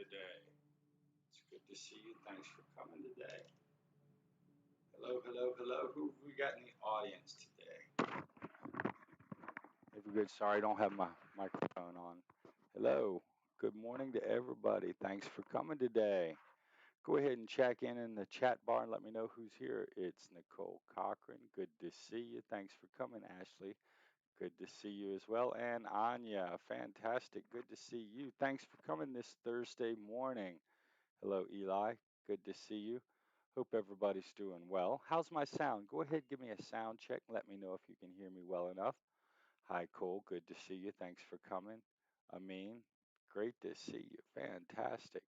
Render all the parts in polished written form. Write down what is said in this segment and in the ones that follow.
today? It's good to see you. Thanks for coming today. Hello, hello, hello. Who have we got in the audience today? If you're good, sorry, I don't have my microphone on. Hello. Good morning to everybody. Thanks for coming today. Go ahead and check in the chat bar and let me know who's here. It's Nicole Cochran. Good to see you. Thanks for coming, Ashley. Good to see you as well. And Anya, fantastic. Good to see you. Thanks for coming this Thursday morning. Hello, Eli. Good to see you. Hope everybody's doing well. How's my sound? Go ahead, give me a sound check. Let me know if you can hear me well enough. Hi, Cole. Good to see you. Thanks for coming. Amin, great to see you. Fantastic.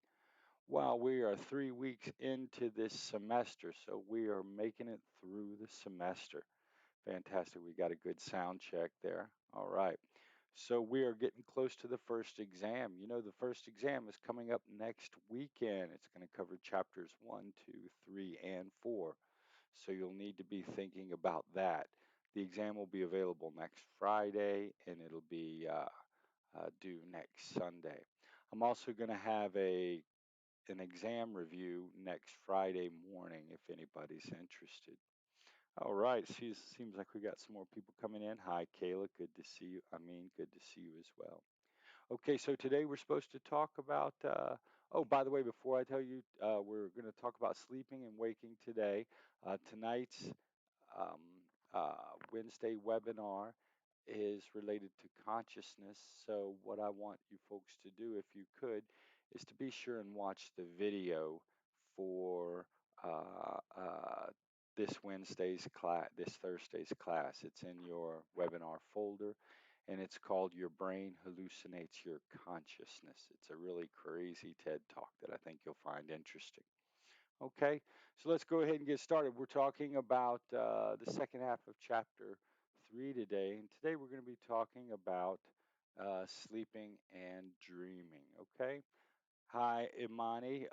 Wow, we are 3 weeks into this semester, so we are making it through the semester. Fantastic. We got a good sound check there. All right. So we are getting close to the first exam. You know, the first exam is coming up next weekend. It's going to cover chapters 1, 2, 3, and 4. So you'll need to be thinking about that. The exam will be available next Friday and it'll be due next Sunday. I'm also going to have an exam review next Friday morning if anybody's interested. All right, seems like we got some more people coming in. Hi, Kayla, good to see you. I mean, good to see you as well. Okay, so today we're supposed to talk about, oh, by the way, before I tell you, we're going to talk about sleeping and waking today. Tonight's um, Wednesday webinar is related to consciousness. So, what I want you folks to do, if you could, is to be sure and watch the video for this Wednesday's class, this Thursday's class. It's in your webinar folder, and it's called Your Brain Hallucinates Your Consciousness. It's a really crazy TED talk that I think you'll find interesting. Okay, so let's go ahead and get started. We're talking about the second half of chapter 3 today, and today we're going to be talking about sleeping and dreaming. Okay, hi, Imani.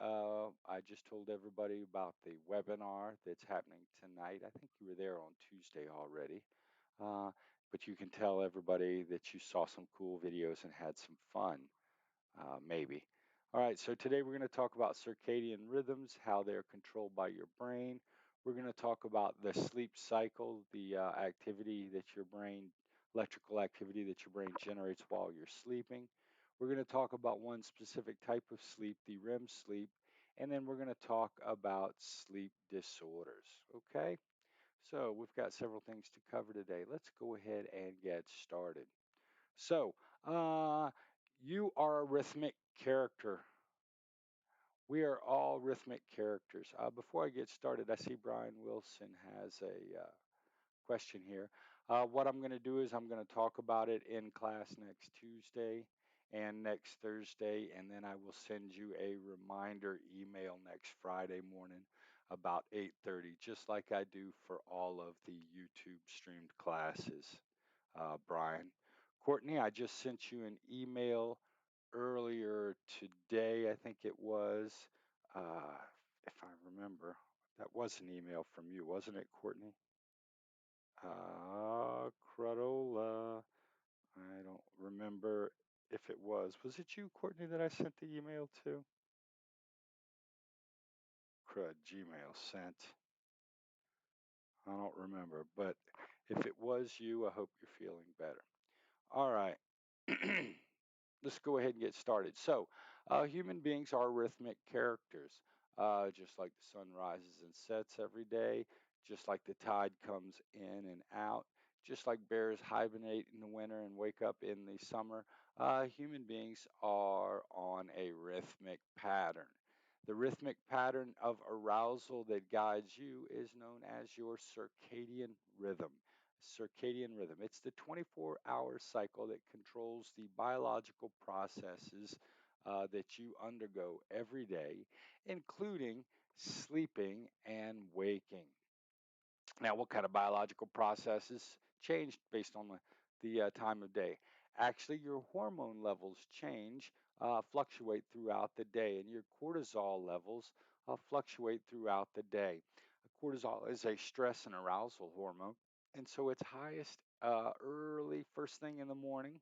I just told everybody about the webinar that's happening tonight. I think you were there on Tuesday already, uh, but you can tell everybody that you saw some cool videos and had some fun maybe. All right, so today we're going to talk about circadian rhythms, how they're controlled by your brain. We're going to talk about the sleep cycle, the activity that your brain, electrical activity that your brain generates while you're sleeping. We're going to talk about one specific type of sleep, the REM sleep, and then we're going to talk about sleep disorders. Okay, so we've got several things to cover today. Let's go ahead and get started. So, you are a rhythmic character. We are all rhythmic characters. Before I get started, I see Brian Wilson has a question here. What I'm going to do is I'm going to talk about it in class next Tuesday and next Thursday, and then I will send you a reminder email next Friday morning about 8:30, just like I do for all of the YouTube streamed classes. Brian. Courtney, I just sent you an email earlier today, I think it was. Uh, if I remember, that was an email from you, wasn't it, Courtney? Crudola. I don't remember if it was. Was it you, Courtney, that I sent the email to? Crud, Gmail sent. I don't remember, but if it was you, I hope you're feeling better. All right. Let's go ahead and get started. So, human beings are rhythmic characters, just like the sun rises and sets every day, just like the tide comes in and out, just like bears hibernate in the winter and wake up in the summer. Human beings are on a rhythmic pattern. The rhythmic pattern of arousal that guides you is known as your circadian rhythm. Circadian rhythm. It's the 24-hour cycle that controls the biological processes that you undergo every day, including sleeping and waking. Now, what kind of biological processes change based on the time of day? Actually, your hormone levels change, fluctuate throughout the day, and your cortisol levels fluctuate throughout the day. Cortisol is a stress and arousal hormone, and so it's highest early, first thing in the morning,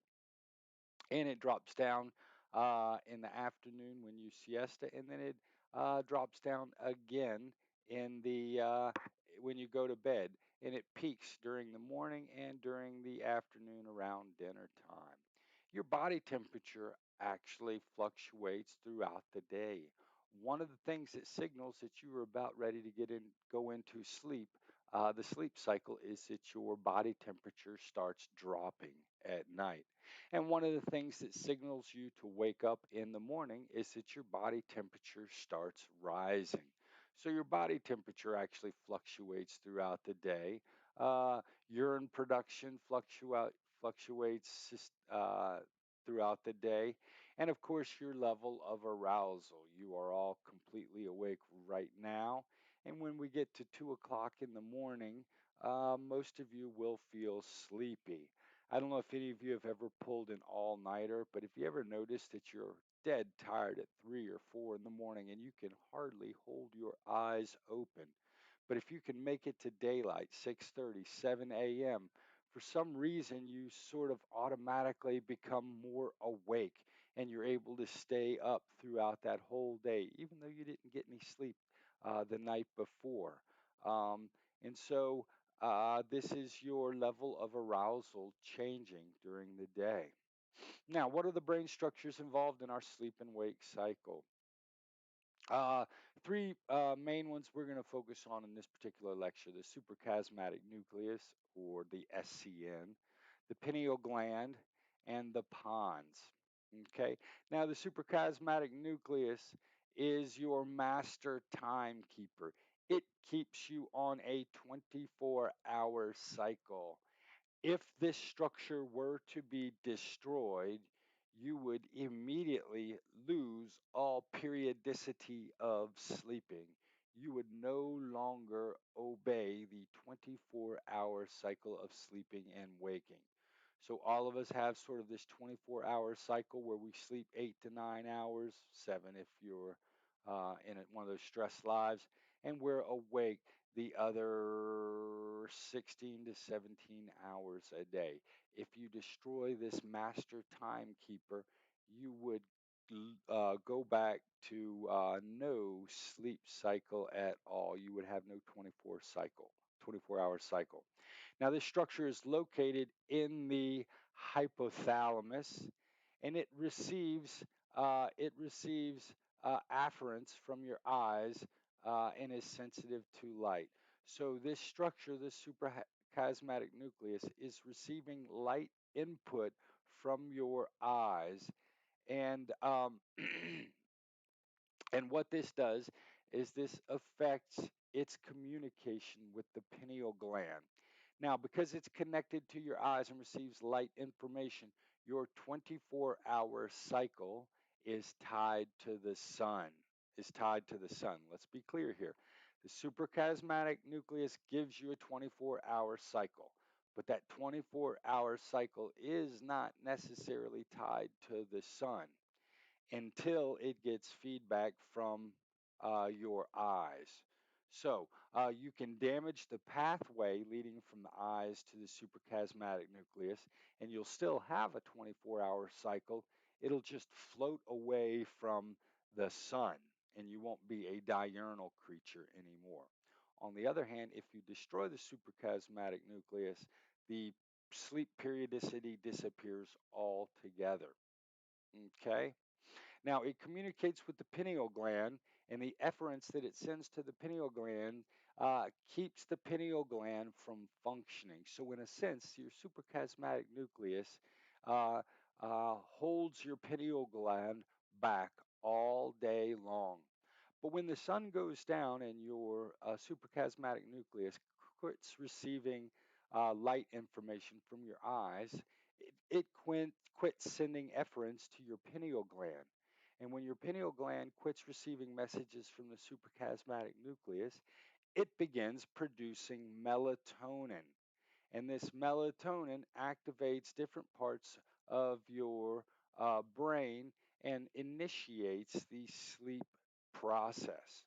and it drops down in the afternoon when you siesta, and then it drops down again in the when you go to bed, and it peaks during the morning and during the afternoon around dinner time. Your body temperature actually fluctuates throughout the day. One of the things that signals that you are about ready to go into sleep, the sleep cycle, is that your body temperature starts dropping at night. And one of the things that signals you to wake up in the morning is that your body temperature starts rising. So your body temperature actually fluctuates throughout the day. Urine production fluctuates throughout the day. And of course, your level of arousal. You are all completely awake right now. And when we get to 2 o'clock in the morning, most of you will feel sleepy. I don't know if any of you have ever pulled an all nighter, but if you ever notice that you're dead tired at 3 or 4 in the morning and you can hardly hold your eyes open, but if you can make it to daylight, 6:30, 7 a.m., for some reason you sort of automatically become more awake and you're able to stay up throughout that whole day, even though you didn't get any sleep the night before. Um, and so this is your level of arousal changing during the day. Now, what are the brain structures involved in our sleep and wake cycle? Uh, three main ones we're going to focus on in this particular lecture: the suprachasmatic nucleus, or the SCN, the pineal gland, and the pons. Okay, now the suprachasmatic nucleus is your master timekeeper. It keeps you on a 24-hour cycle. If this structure were to be destroyed, you would immediately lose all periodicity of sleeping. You would no longer obey the 24-hour cycle of sleeping and waking. So all of us have sort of this 24-hour cycle where we sleep 8 to 9 hours, 7 if you're in one of those stress lives, and we're awake the other 16 to 17 hours a day. If you destroy this master timekeeper, you would go back to no sleep cycle at all. You would have no 24-hour cycle. Now, this structure is located in the hypothalamus, and it receives afferents from your eyes and is sensitive to light. So this structure, this suprachiasmatic nucleus, is receiving light input from your eyes, and and what this does is this affects its communication with the pineal gland. Now, because it's connected to your eyes and receives light information, your 24-hour cycle is tied to the sun. Is tied to the sun. Let's be clear here. The suprachiasmatic nucleus gives you a 24-hour cycle, but that 24-hour cycle is not necessarily tied to the sun until it gets feedback from your eyes. So you can damage the pathway leading from the eyes to the suprachiasmatic nucleus, and you'll still have a 24-hour cycle. It'll just float away from the sun, and you won't be a diurnal creature anymore. On the other hand, if you destroy the suprachiasmatic nucleus, the sleep periodicity disappears altogether. Okay? Now, it communicates with the pineal gland, and the efferents that it sends to the pineal gland keeps the pineal gland from functioning. So, in a sense, your suprachiasmatic nucleus holds your pineal gland back all day long. But when the sun goes down and your suprachiasmatic nucleus quits receiving light information from your eyes, it quits sending efferents to your pineal gland. And when your pineal gland quits receiving messages from the suprachiasmatic nucleus, it begins producing melatonin. And this melatonin activates different parts of your brain and initiates the sleep process.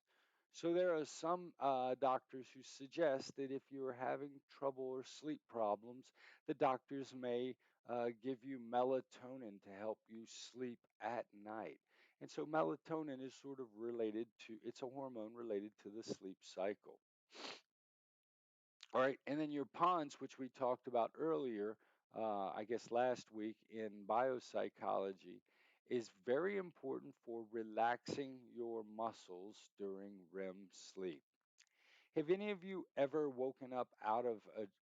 So there are some doctors who suggest that if you're having trouble or sleep problems, the doctors may give you melatonin to help you sleep at night. And so melatonin is sort of related to, it's a hormone related to the sleep cycle. All right, and then your pons, which we talked about earlier, I guess last week in biopsychology, is very important for relaxing your muscles during REM sleep. Have any of you ever woken up out of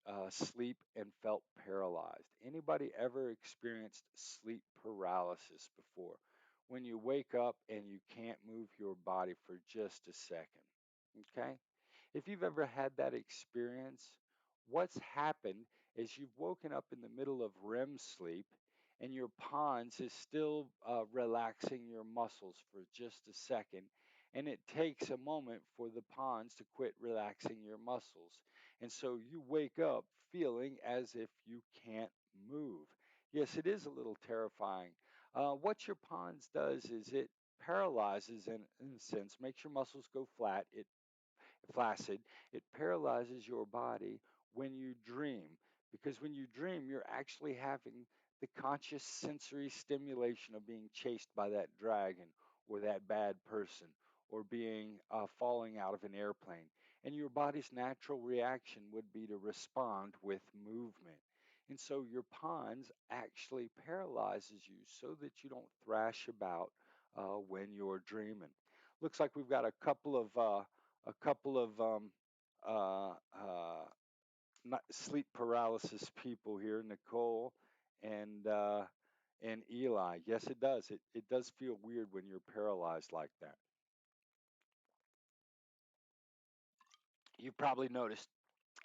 a sleep and felt paralyzed? Anybody ever experienced sleep paralysis before? When you wake up and you can't move your body for just a second. Okay? If you've ever had that experience, what's happened is you've woken up in the middle of REM sleep and your pons is still relaxing your muscles for just a second. And it takes a moment for the pons to quit relaxing your muscles. And so you wake up feeling as if you can't move. Yes, it is a little terrifying. What your pons does is it paralyzes, in a sense, makes your muscles go flaccid. It paralyzes your body when you dream, because when you dream, you're actually having the conscious sensory stimulation of being chased by that dragon or that bad person or being falling out of an airplane. And your body's natural reaction would be to respond with movement. And so your pons actually paralyzes you so that you don't thrash about when you're dreaming. Looks like we've got a couple of uh, uh, not sleep paralysis people here, Nicole and uh, and Eli. Yes, it does. It does feel weird when you're paralyzed like that. You've probably noticed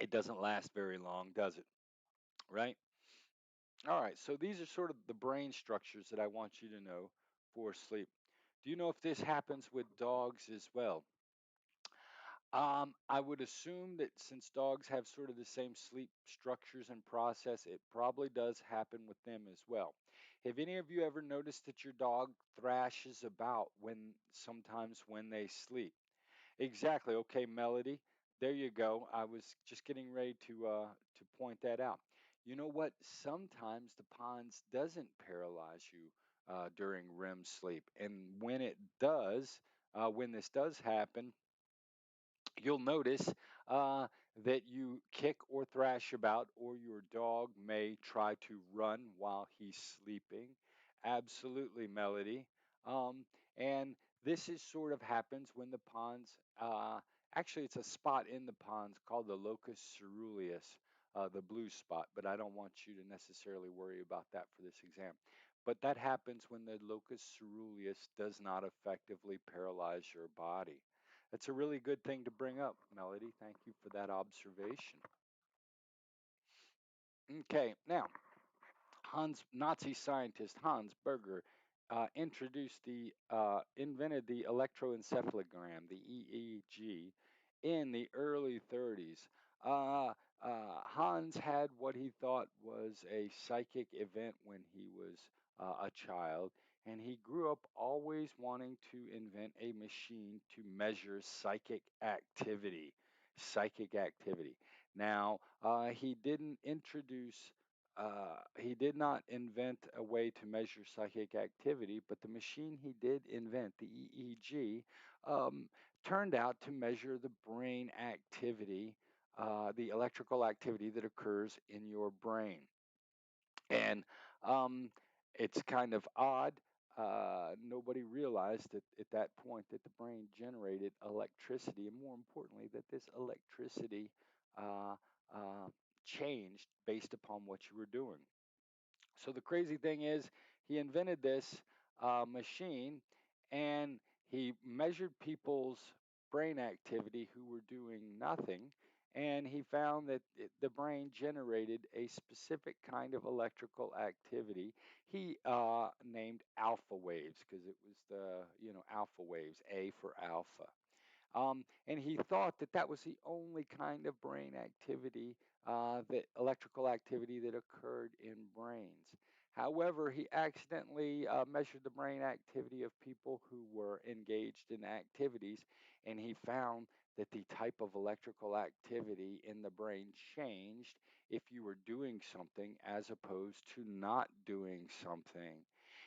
it doesn't last very long, does it? Right? All right. So these are sort of the brain structures that I want you to know for sleep. Do you know if this happens with dogs as well? I would assume that since dogs have sort of the same sleep structures and process, it probably does happen with them as well. Have any of you ever noticed that your dog thrashes about sometimes when they sleep? Exactly. Okay, Melody. There you go. I was just getting ready to point that out. You know what? Sometimes the pons doesn't paralyze you during REM sleep, and when this does happen, you'll notice that you kick or thrash about, or your dog may try to run while he's sleeping. Absolutely, Melody. And this is sort of happens when the pons, actually, it's a spot in the pons called the locus ceruleus, the blue spot, but I don't want you to necessarily worry about that for this exam. But that happens when the locus ceruleus does not effectively paralyze your body. That's a really good thing to bring up, Melody. Thank you for that observation. Okay, now Nazi scientist Hans Berger invented the electroencephalogram, the EEG, in the early 30s. Hans had what he thought was a psychic event when he was a child, and he grew up always wanting to invent a machine to measure psychic activity. Psychic activity. Now, he did not invent a way to measure psychic activity, but the machine he did invent, the EEG, um, turned out to measure the brain activity, the electrical activity that occurs in your brain. And it's kind of odd. Nobody realized at that point that the brain generated electricity, and more importantly, that this electricity uh, uh, changed based upon what you were doing. So the crazy thing is, he invented this machine, and he measured people's brain activity who were doing nothing, and he found that the brain generated a specific kind of electrical activity. He named alpha waves because it was alpha waves, A for alpha. And he thought that that was the only kind of brain activity, that electrical activity that occurred in brains. However, he accidentally measured the brain activity of people who were engaged in activities, and he found that the type of electrical activity in the brain changed, if you were doing something as opposed to not doing something.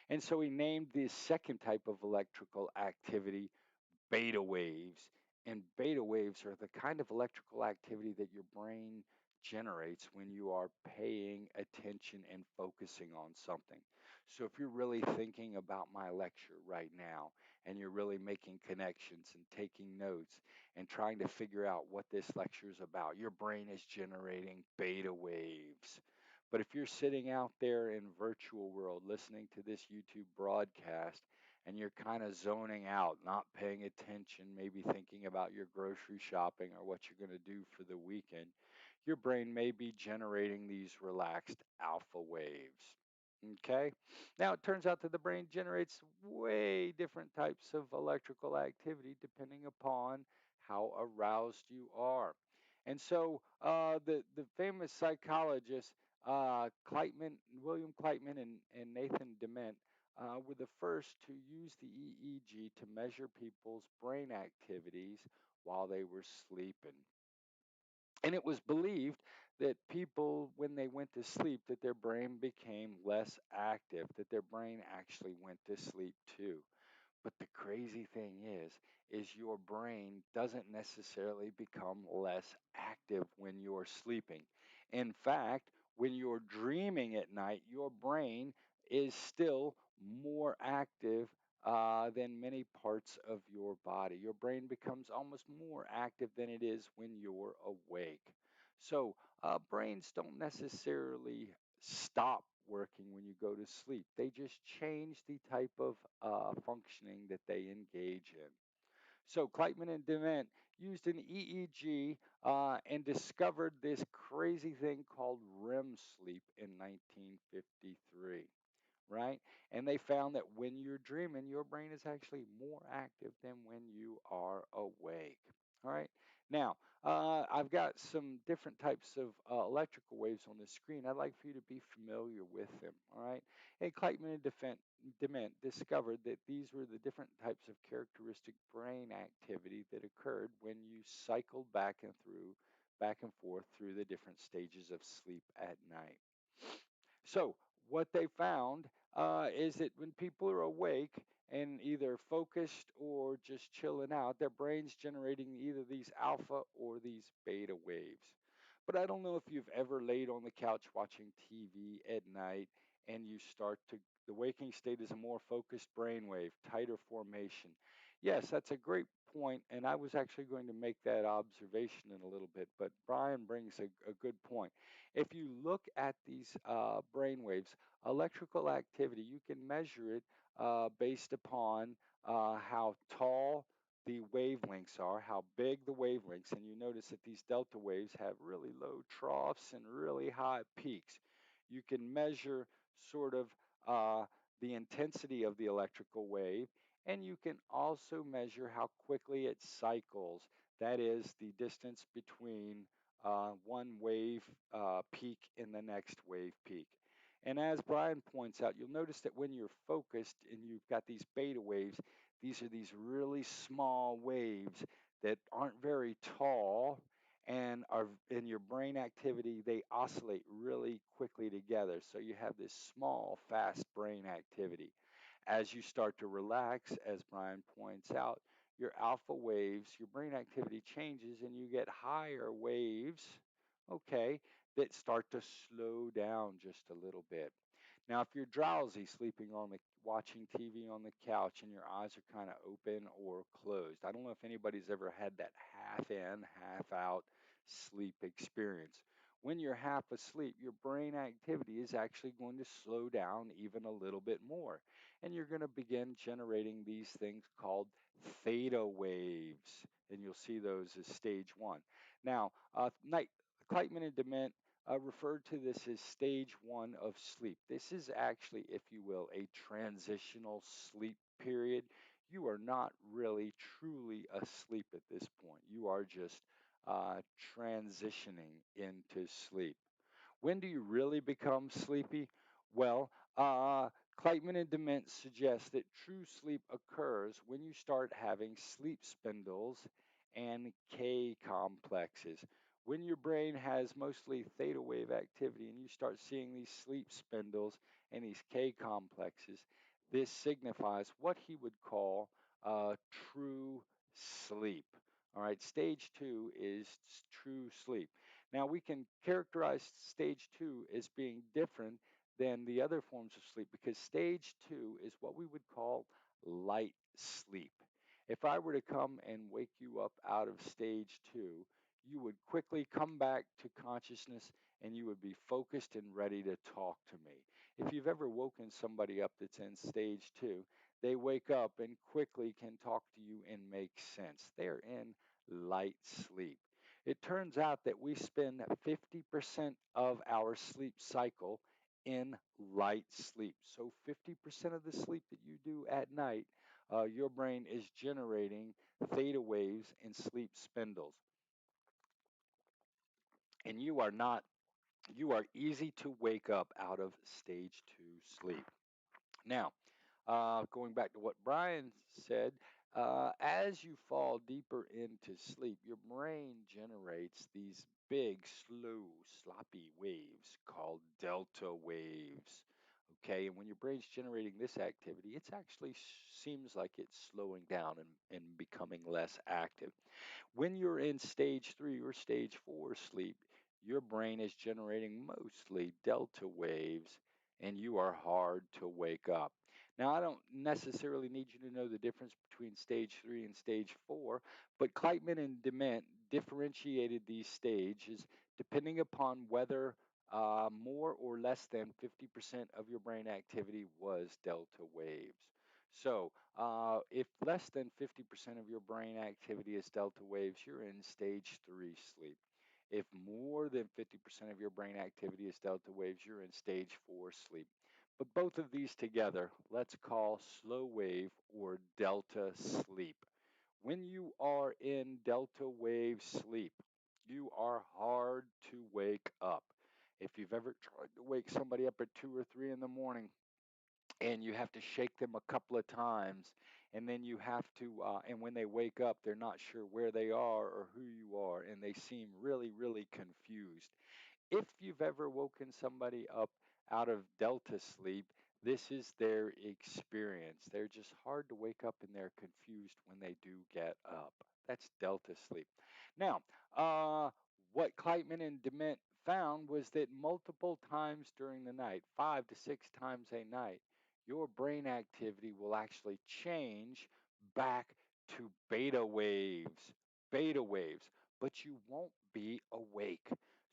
And so he named this second type of electrical activity beta waves. And beta waves are the kind of electrical activity that your brain generates when you are paying attention and focusing on something. So if you're really thinking about my lecture right now and you're really making connections and taking notes and trying to figure out what this lecture is about, your brain is generating beta waves. But if you're sitting out there in virtual world listening to this YouTube broadcast and you're kind of zoning out, not paying attention, maybe thinking about your grocery shopping or what you're going to do for the weekend, your brain may be generating these relaxed alpha waves. Okay. Now it turns out that the brain generates way different types of electrical activity depending upon how aroused you are. And so the famous psychologists, William Kleitman and Nathan Dement, were the first to use the EEG to measure people's brain activities while they were sleeping. And it was believed that people, when they went to sleep, that their brain became less active, that their brain actually went to sleep too. But the crazy thing is your brain doesn't necessarily become less active when you're sleeping. In fact, when you're dreaming at night, your brain is still more active than many parts of your body. Your brain becomes almost more active than it is when you're awake. So, brains don't necessarily stop working when you go to sleep. They just change the type of functioning that they engage in. So Kleitman and Dement used an EEG and discovered this crazy thing called REM sleep in 1953, right? And they found that when you're dreaming, your brain is actually more active than when you are awake. All right. Now, I've got some different types of electrical waves on the screen. I'd like for you to be familiar with them. All right. And Kleitman and Dement discovered that these were the different types of characteristic brain activity that occurred when you cycled back and forth through the different stages of sleep at night. So, what they found is that when people are awake and either focused or just chilling out, their brain's generating either these alpha or these beta waves. But I don't know if you've ever laid on the couch watching TV at night and the waking state is a more focused brainwave, tighter formation. Yes, that's a great point, and I was actually going to make that observation in a little bit, but Brian brings a good point. If you look at these brain waves, electrical activity, you can measure it based upon how tall the wavelengths are, how big the wavelengths, and you notice that these delta waves have really low troughs and really high peaks. You can measure sort of uh, the intensity of the electrical wave, and you can also measure how quickly it cycles. That is the distance between one wave peak and the next wave peak. And as Brian points out, you'll notice that when you're focused and you've got these beta waves, these are these really small waves that aren't very tall and are in your brain activity, they oscillate really quickly together. So you have this small, fast brain activity. As you start to relax, as Brian points out, your alpha waves, your brain activity changes, and you get higher waves, okay, that start to slow down just a little bit. Now, if you're drowsy, watching TV on the couch, and your eyes are kind of open or closed, I don't know if anybody's ever had that half in, half out sleep experience. When you're half asleep, your brain activity is actually going to slow down even a little bit more, and you're going to begin generating these things called theta waves, and you'll see those as stage one. Now, Kleitman and Dement referred to this as stage one of sleep. This is actually, if you will, a transitional sleep period. You are not really truly asleep at this point. You are just transitioning into sleep. When do you really become sleepy? Well, Kleitman and Dement suggest that true sleep occurs when you start having sleep spindles and K complexes, When your brain has mostly theta wave activity and you start seeing these sleep spindles and these K complexes, this signifies what he would call true sleep. All right, stage two is true sleep. Now, we can characterize stage two as being different than the other forms of sleep because stage two is what we would call light sleep. If I were to come and wake you up out of stage two, you would quickly come back to consciousness and you would be focused and ready to talk to me. If you've ever woken somebody up that's in stage two, they wake up and quickly can talk to you and make sense. They're in light sleep. It turns out that we spend 50% of our sleep cycle in light sleep. So 50% of the sleep that you do at night, your brain is generating theta waves and sleep spindles. And you are easy to wake up out of stage two sleep. Now, going back to what Brian said, as you fall deeper into sleep, your brain generates these big, slow, sloppy waves called delta waves. Okay, and when your brain's generating this activity, it actually seems like it's slowing down and becoming less active. When you're in stage three or stage four sleep, your brain is generating mostly delta waves and you are hard to wake up. Now, I don't necessarily need you to know the difference between stage three and stage four, but Kleitman and Dement differentiated these stages depending upon whether more or less than 50% of your brain activity was delta waves. So, if less than 50% of your brain activity is delta waves, you're in stage three sleep. If more than 50% of your brain activity is delta waves, you're in stage four sleep. But both of these together, let's call slow wave or delta sleep. When you are in delta wave sleep, you are hard to wake up. If you've ever tried to wake somebody up at 2 or 3 in the morning, and you have to shake them a couple of times, and then you have to and when they wake up they're not sure where they are or who you are, and they seem really, really confused. If you've ever woken somebody up out of delta sleep, this is their experience. They're just hard to wake up and they're confused when they do get up. That's delta sleep. Now, what Kleitman and Dement found was that multiple times during the night, 5 to 6 times a night, your brain activity will actually change back to beta waves, but you won't be awake.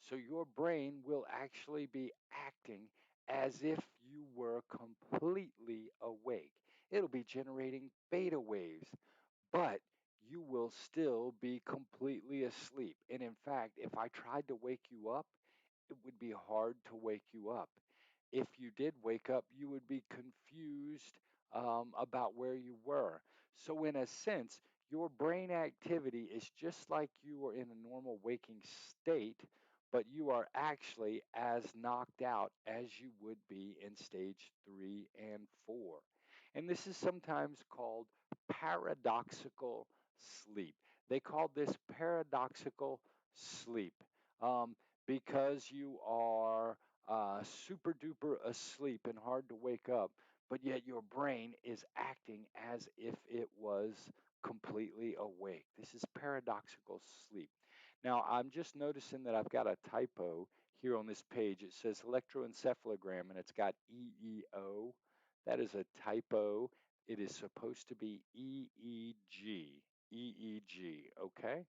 So your brain will actually be acting as if you were completely awake. It'll be generating beta waves, but you will still be completely asleep. And in fact, if I tried to wake you up, it would be hard to wake you up. If you did wake up, you would be confused about where you were. So, in a sense, your brain activity is just like you are in a normal waking state, but you are actually as knocked out as you would be in stage three and four. And this is sometimes called paradoxical sleep. They call this paradoxical sleep because you are super duper asleep and hard to wake up, but yet your brain is acting as if it was completely awake. This is paradoxical sleep. Now, I'm just noticing that I've got a typo here on this page. It says electroencephalogram and it's got EEO. That is a typo. It is supposed to be EEG. EEG, okay?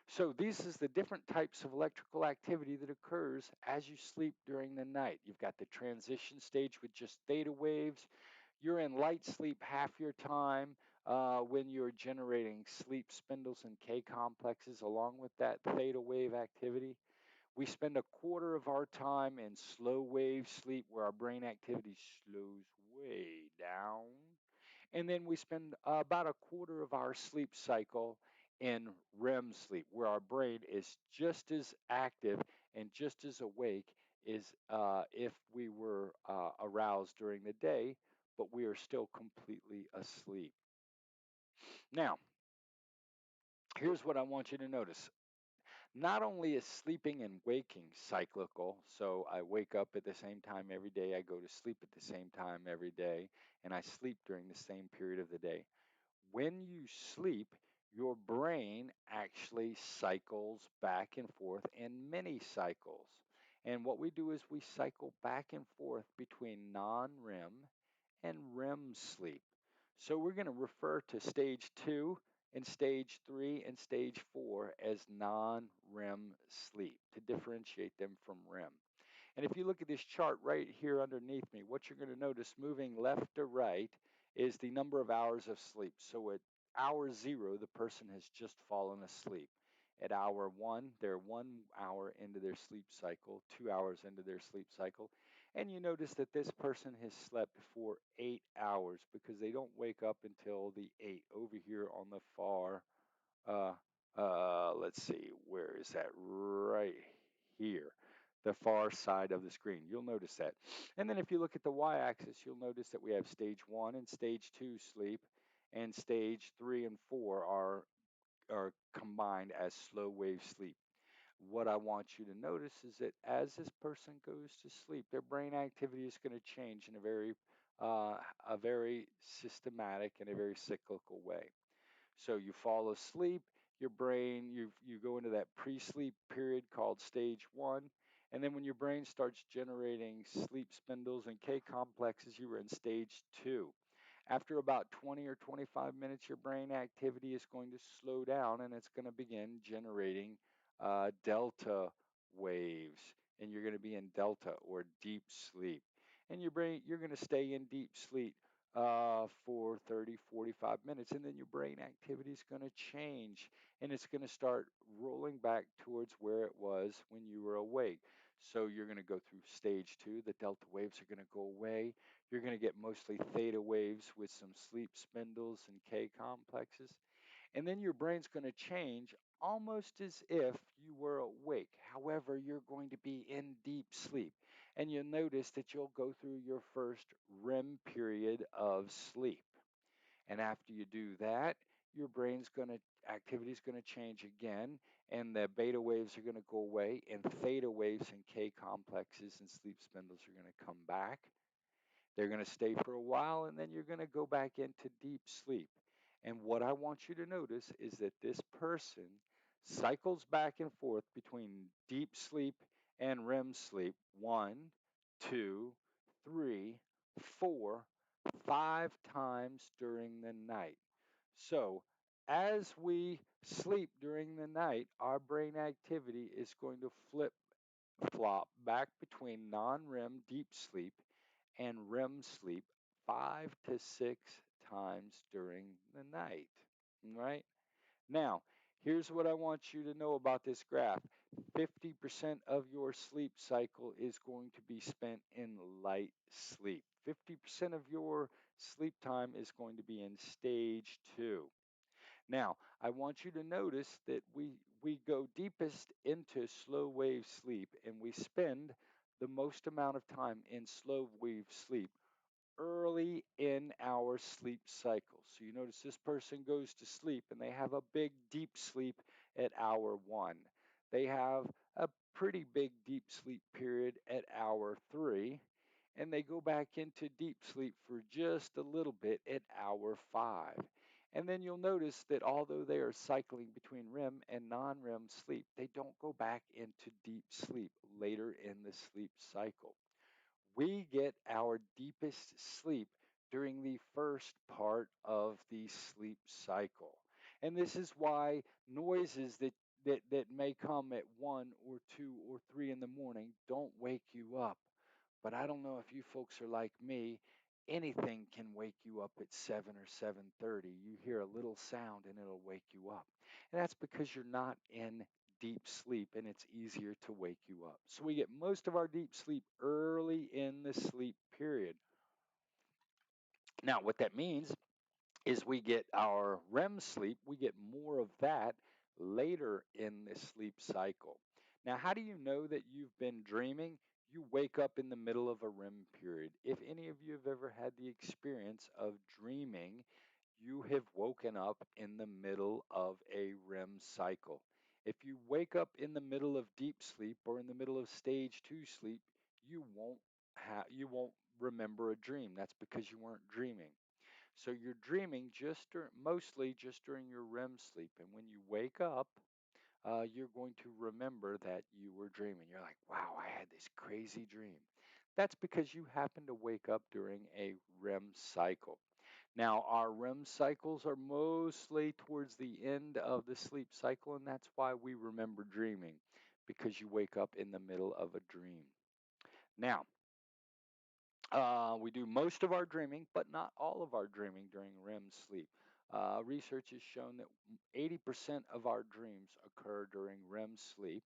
So these is the different types of electrical activity that occurs as you sleep during the night. You've got the transition stage with just theta waves. You're in light sleep half your time when you're generating sleep spindles and K complexes along with that theta wave activity. We spend a quarter of our time in slow wave sleep where our brain activity slows way down. And then we spend about a quarter of our sleep cycle in REM sleep, where our brain is just as active and just as awake as if we were aroused during the day, but we are still completely asleep. Now, here's what I want you to notice. Not only is sleeping and waking cyclical, so I wake up at the same time every day, I go to sleep at the same time every day, and I sleep during the same period of the day. When you sleep, your brain actually cycles back and forth in many cycles. And what we do is we cycle back and forth between non REM and REM sleep. So we're going to refer to stage 2 and stage 3 and stage 4 as non REM sleep to differentiate them from REM. And if you look at this chart right here underneath me, what you're going to notice moving left to right is the number of hours of sleep. So at hour 0, the person has just fallen asleep. At hour 1, they're 1 hour into their sleep cycle, 2 hours into their sleep cycle. And you notice that this person has slept for 8 hours because they don't wake up until the 8 over here on the far uh, let's see, where is that? Right here, the far side of the screen. You'll notice that. And then if you look at the y-axis, you'll notice that we have stage 1 and stage 2 sleep, and stage 3 and 4 are combined as slow wave sleep. What I want you to notice is that as this person goes to sleep, their brain activity is going to change in uh, a very systematic and a very cyclical way. So you fall asleep, your brain, you go into that pre-sleep period called stage 1, and then when your brain starts generating sleep spindles and K complexes, you are in stage 2. After about 20 or 25 minutes, your brain activity is going to slow down and it's going to begin generating delta waves, and you're going to be in delta or deep sleep. And your brain, you're going to stay in deep sleep for 30, 45 minutes, and then your brain activity is going to change and it's going to start rolling back towards where it was when you were awake. So you're going to go through stage 2, the delta waves are going to go away. You're going to get mostly theta waves with some sleep spindles and K complexes. And then your brain's going to change almost as if you were awake. However, you're going to be in deep sleep. And you'll notice that you'll go through your first REM period of sleep. And after you do that, your brain's going to activity is going to change again, and the beta waves are going to go away, and theta waves and K complexes and sleep spindles are going to come back. They're going to stay for a while, and then you're going to go back into deep sleep. And what I want you to notice is that this person cycles back and forth between deep sleep and REM sleep 1, 2, 3, 4, 5 times during the night. So, as we sleep during the night, our brain activity is going to flip flop back between non REM deep sleep and REM sleep 5 to 6 times during the night. Right? Now, here's what I want you to know about this graph 50% of your sleep cycle is going to be spent in light sleep. 50% of your sleep time is going to be in stage 2. Now, I want you to notice that we go deepest into slow wave sleep and we spend the most amount of time in slow wave sleep early in our sleep cycle. So you notice this person goes to sleep and they have a big deep sleep at hour 1. They have a pretty big deep sleep period at hour 3, and they go back into deep sleep for just a little bit at hour 5. And then you'll notice that although they are cycling between REM and non REM sleep, they don't go back into deep sleep later in the sleep cycle. We get our deepest sleep during the first part of the sleep cycle. And this is why noises that may come at 1 or 2 or 3 in the morning don't wake you up. But I don't know if you folks are like me. Anything can wake you up at 7 or 7:30. You hear a little sound and it'll wake you up. And that's because you're not in deep sleep and it's easier to wake you up. So we get most of our deep sleep early in the sleep period. Now, what that means is we get our REM sleep, we get more of that later in the sleep cycle. Now, how do you know that you've been dreaming? You wake up in the middle of a REM period. If any of you have ever had the experience of dreaming, you have woken up in the middle of a REM cycle. If you wake up in the middle of deep sleep or in the middle of stage 2 sleep, you won't remember a dream. That's because you weren't dreaming. So you're dreaming mostly just during your REM sleep, and when you wake up, you're going to remember that you were dreaming. You're like, wow, I had this crazy dream. That's because you happen to wake up during a REM cycle. Now, our REM cycles are mostly towards the end of the sleep cycle, and that's why we remember dreaming, because you wake up in the middle of a dream. Now, we do most of our dreaming, but not all of our dreaming during REM sleep. Research has shown that 80% of our dreams occur during REM sleep,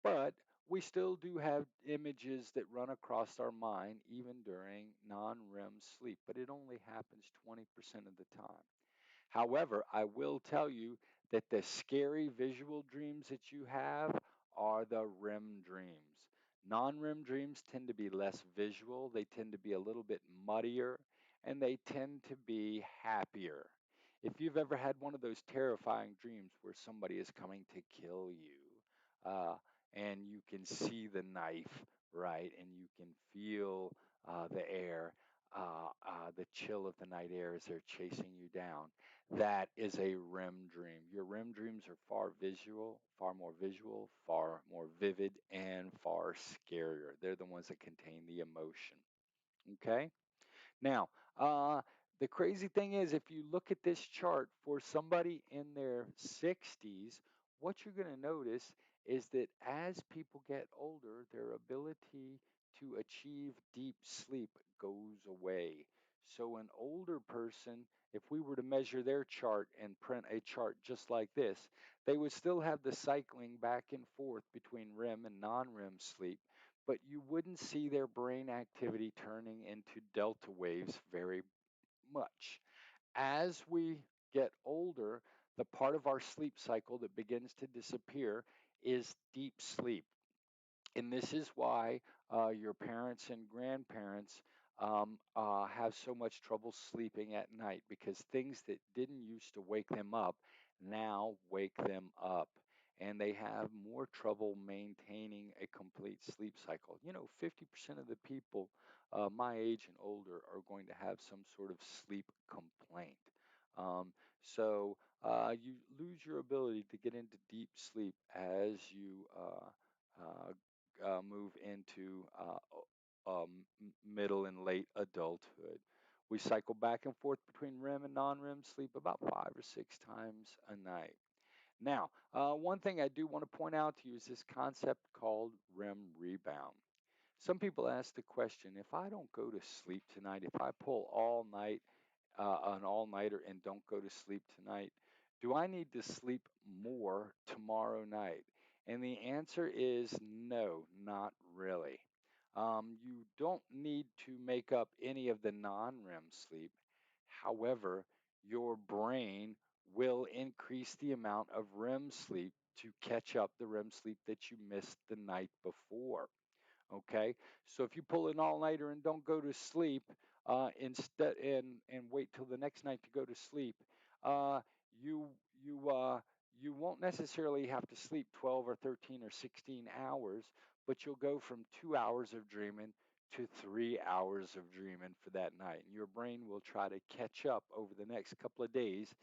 but we still do have images that run across our mind even during non REM sleep, but it only happens 20% of the time. However, I will tell you that the scary visual dreams that you have are the REM dreams. Non REM dreams tend to be less visual, they tend to be a little bit muddier, and they tend to be happier. If you've ever had one of those terrifying dreams where somebody is coming to kill you, uh, and you can see the knife, right, and you can feel the air, the chill of the night air as they're chasing you down, that is a REM dream. Your REM dreams are far more visual, far more vivid, and far scarier. They're the ones that contain the emotion. Okay? Now, the crazy thing is, if you look at this chart for somebody in their 60s, what you're going to notice is that as people get older, their ability to achieve deep sleep goes away. So, an older person, if we were to measure their chart and print a chart just like this, they would still have the cycling back and forth between REM and non REM sleep, but you wouldn't see their brain activity turning into delta waves very much. As we get older, the part of our sleep cycle that begins to disappear is deep sleep. And this is why your parents and grandparents have so much trouble sleeping at night, because things that didn't used to wake them up now wake them up. And they have more trouble maintaining a complete sleep cycle. 50% of the people my age and older are going to have some sort of sleep complaint. So you lose your ability to get into deep sleep as you uh, move into middle and late adulthood. We cycle back and forth between REM and non REM sleep about 5 or 6 times a night. Now, one thing I do want to point out to you is this concept called REM rebound. Some people ask the question, if I don't go to sleep tonight, if I pull an all-nighter and don't go to sleep tonight, do I need to sleep more tomorrow night? And the answer is no, not really. You don't need to make up any of the non-REM sleep. However, your brain will increase the amount of REM sleep to catch up the REM sleep that you missed the night before. Okay, so if you pull an all-nighter and don't go to sleep, instead and wait till the next night to go to sleep, uh, you you uh, you won't necessarily have to sleep 12 or 13 or 16 hours, but you'll go from 2 hours of dreaming to 3 hours of dreaming for that night, and your brain will try to catch up over the next couple of days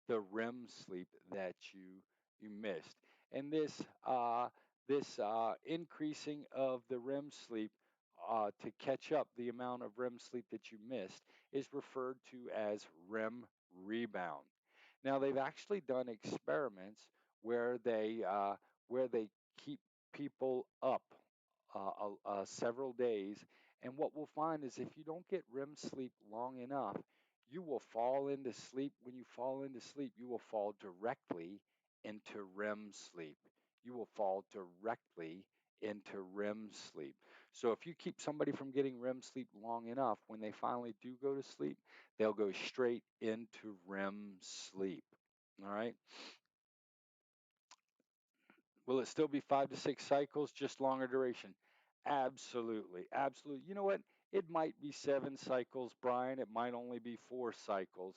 the REM sleep that you missed. And this increasing of the REM sleep to catch up the amount of REM sleep that you missed is referred to as REM rebound. Now, they've actually done experiments where they keep people up several days, and what we'll find is if you don't get REM sleep long enough, you will fall into sleep. When you fall into sleep, you will fall directly into REM sleep. You will fall directly into REM sleep. So if you keep somebody from getting REM sleep long enough, when they finally do go to sleep, they'll go straight into REM sleep. All right. Will it still be 5 to 6 cycles, just longer duration? Absolutely. Absolutely. You know what? It might be 7 cycles, Brian. It might only be 4 cycles.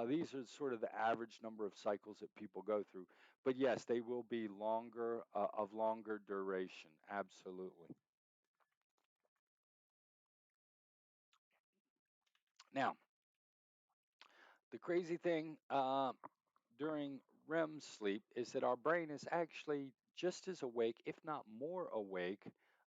These are sort of the average number of cycles that people go through. But yes, they will be longer, of longer duration. Absolutely. Now, the crazy thing during REM sleep is that our brain is actually just as awake, if not more awake,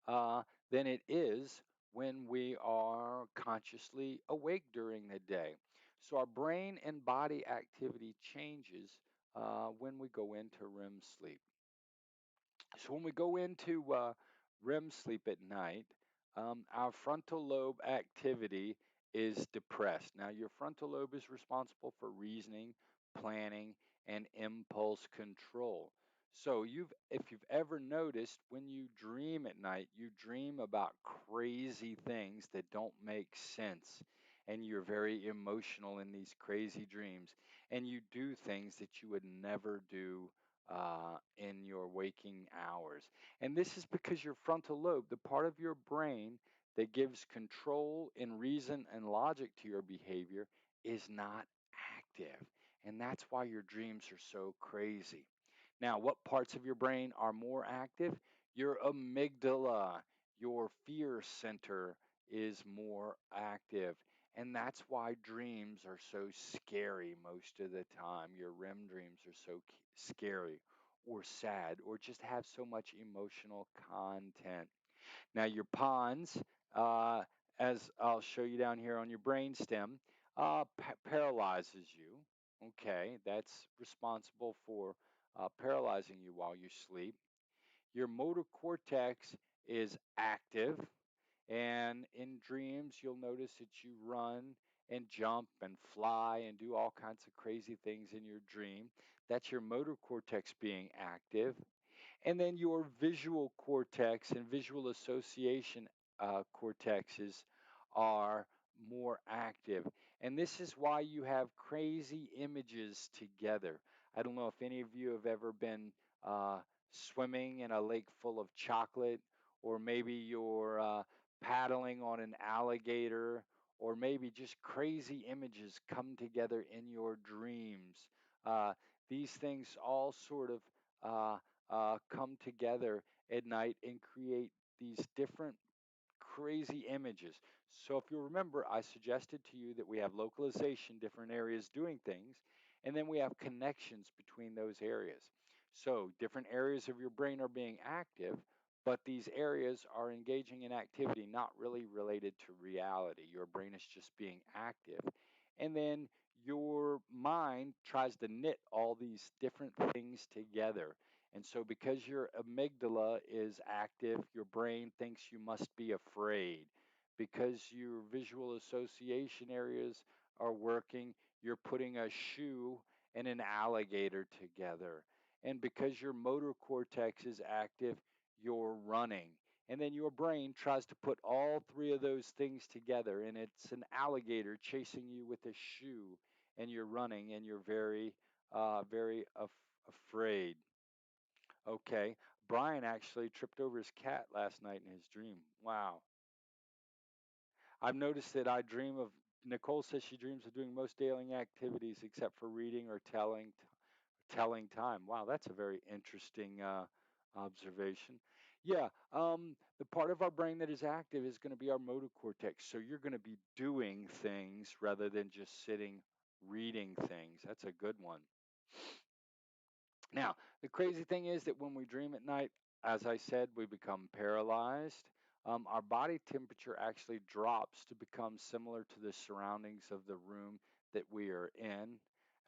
than it is when we are consciously awake during the day. So our brain and body activity changes when we go into REM sleep. So when we go into REM sleep at night, our frontal lobe activity is depressed. Now, your frontal lobe is responsible for reasoning, planning, and impulse control. So if you've ever noticed, when you dream at night, you dream about crazy things that don't make sense. And you're very emotional in these crazy dreams. And you do things that you would never do in your waking hours. And this is because your frontal lobe, the part of your brain that gives control and reason and logic to your behavior, is not active. And that's why your dreams are so crazy. Now, what parts of your brain are more active? Your amygdala, your fear center is more active. And that's why dreams are so scary most of the time. Your REM dreams are so scary or sad or just have so much emotional content. Now, your pons, as I'll show you down here on your brain stem, paralyzes you. Okay, that's responsible for paralyzing you while you sleep. Your motor cortex is active, and in dreams, you'll notice that you run and jump and fly and do all kinds of crazy things in your dream. That's your motor cortex being active. And then your visual cortex and visual association cortexes are more active. And this is why you have crazy images together. I don't know if any of you have ever been swimming in a lake full of chocolate, or maybe you're paddling on an alligator, or maybe just crazy images come together in your dreams. These things all sort of come together at night and create these different crazy images. So if you remember, I suggested to you that we have localization, different areas doing things, and then we have connections between those areas. So different areas of your brain are being active, but these areas are engaging in activity not really related to reality. Your brain is just being active. And then your mind tries to knit all these different things together. And so, because your amygdala is active, your brain thinks you must be afraid. Because your visual association areas are working, you're putting a shoe and an alligator together. And because your motor cortex is active, you're running. And then your brain tries to put all three of those things together, and it's an alligator chasing you with a shoe, and you're running, and you're very afraid. Okay. Brian actually tripped over his cat last night in his dream. Wow. I've noticed that I dream of, Nicole says she dreams of doing most daily activities except for reading or telling time. Wow, that's a very interesting observation. Yeah, the part of our brain that is active is going to be our motor cortex. So you're going to be doing things rather than just sitting reading things. That's a good one. Now, the crazy thing is that when we dream at night, as I said, we become paralyzed. Our body temperature actually drops to become similar to the surroundings of the room that we are in.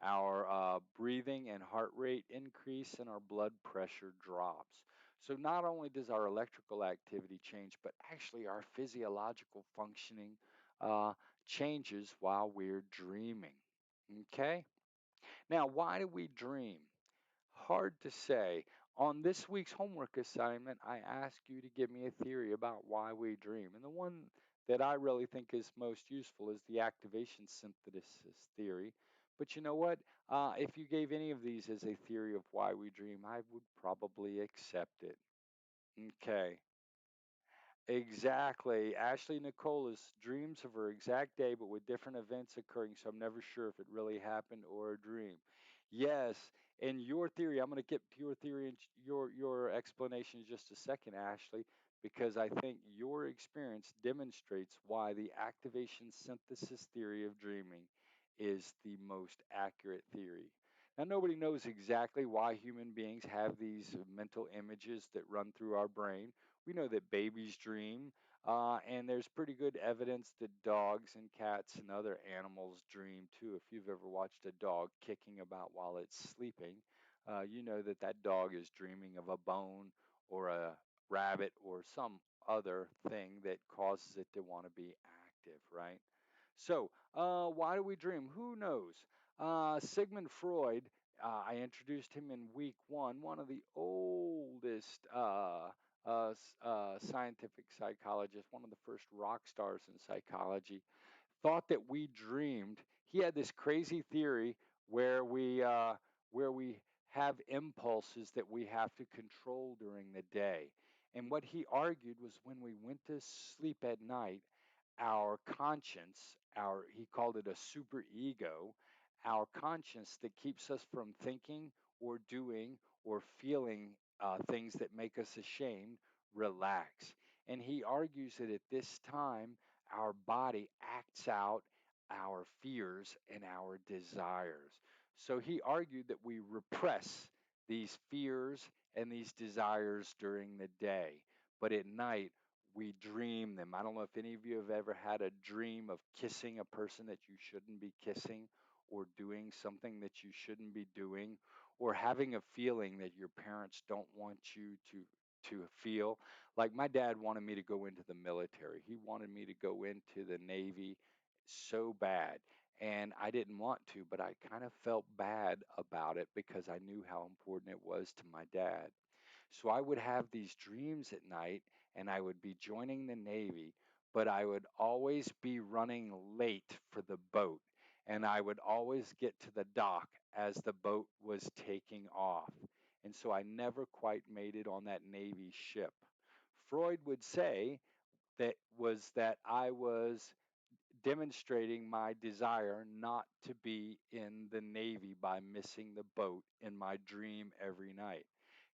Our breathing and heart rate increase, and our blood pressure drops. So, not only does our electrical activity change, but actually our physiological functioning uh, changes while we're dreaming. Okay? Now, why do we dream? Hard to say. On this week's homework assignment, I ask you to give me a theory about why we dream. And the one that I really think is most useful is the activation synthesis theory. But you know what? If you gave any of these as a theory of why we dream, I would probably accept it. Okay. Exactly. Ashley Nicola's dreams of her exact day, but with different events occurring, so I'm never sure if it really happened or a dream. Yes, and your theory, I'm going to get to your theory and your explanation in just a second, Ashley, because I think your experience demonstrates why the activation synthesis theory of dreaming is the most accurate theory. Now, nobody knows exactly why human beings have these mental images that run through our brain. We know that babies dream, and there's pretty good evidence that dogs and cats and other animals dream too. If you've ever watched a dog kicking about while it's sleeping, you know that that dog is dreaming of a bone or a rabbit or some other thing that causes it to want to be active, right? So, why do we dream? Who knows? Sigmund Freud, I introduced him in week one of the oldest scientific psychologist, one of the first rock stars in psychology, thought that we dreamed. He had this crazy theory where we have impulses that we have to control during the day. And what he argued was when we went to sleep at night, our conscience, our he called it a super ego, our conscience that keeps us from thinking or doing or feeling things that make us ashamed, relax. And he argues that at this time, our body acts out our fears and our desires. So he argued that we repress these fears and these desires during the day, but at night we dream them. I don't know if any of you have ever had a dream of kissing a person that you shouldn't be kissing, or doing something that you shouldn't be doing, or having a feeling that your parents don't want you to feel. Like my dad wanted me to go into the military. He wanted me to go into the Navy so bad. And I didn't want to, but I kind of felt bad about it because I knew how important it was to my dad. So I would have these dreams at night and I would be joining the Navy, but I would always be running late for the boat. And I would always get to the dock as the boat was taking off. And so I never quite made it on that Navy ship. Freud would say that I was demonstrating my desire not to be in the Navy by missing the boat in my dream every night.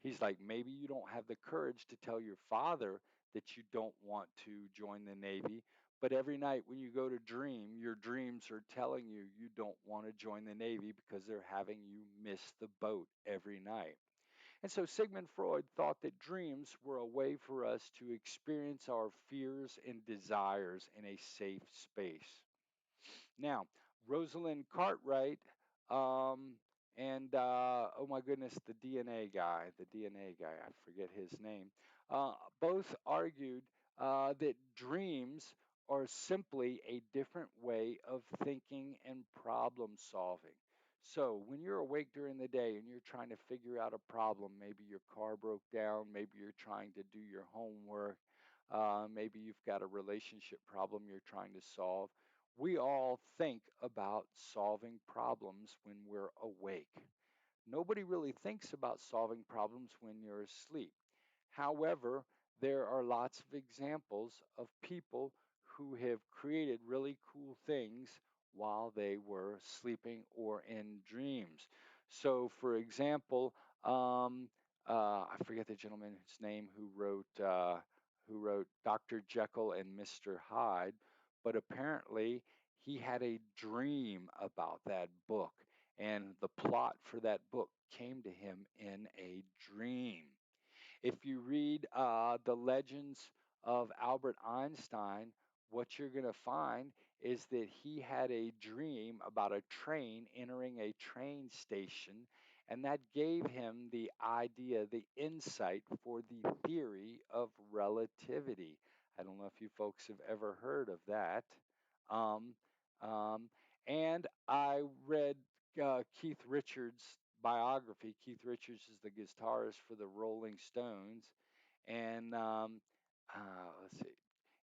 He's like, maybe you don't have the courage to tell your father that you don't want to join the Navy, but every night when you go to dream, your dreams are telling you you don't want to join the Navy because they're having you miss the boat every night. And so Sigmund Freud thought that dreams were a way for us to experience our fears and desires in a safe space. Now, Rosalind Cartwright, um, and oh my goodness, the DNA guy, I forget his name, both argued that dreams are simply a different way of thinking and problem solving. So, when you're awake during the day and you're trying to figure out a problem, maybe your car broke down, maybe you're trying to do your homework, maybe you've got a relationship problem you're trying to solve, we all think about solving problems when we're awake. Nobody really thinks about solving problems when you're asleep. However, there are lots of examples of people who have created really cool things while they were sleeping or in dreams. So, for example, I forget the gentleman's name who wrote Dr. Jekyll and Mr. Hyde, but apparently he had a dream about that book, and the plot for that book came to him in a dream. If you read the legends of Albert Einstein, what you're going to find is that he had a dream about a train entering a train station, and that gave him the idea, the insight for the theory of relativity. I don't know if you folks have ever heard of that. Um, and I read Keith Richards' biography. Keith Richards is the guitarist for the Rolling Stones, and let's see,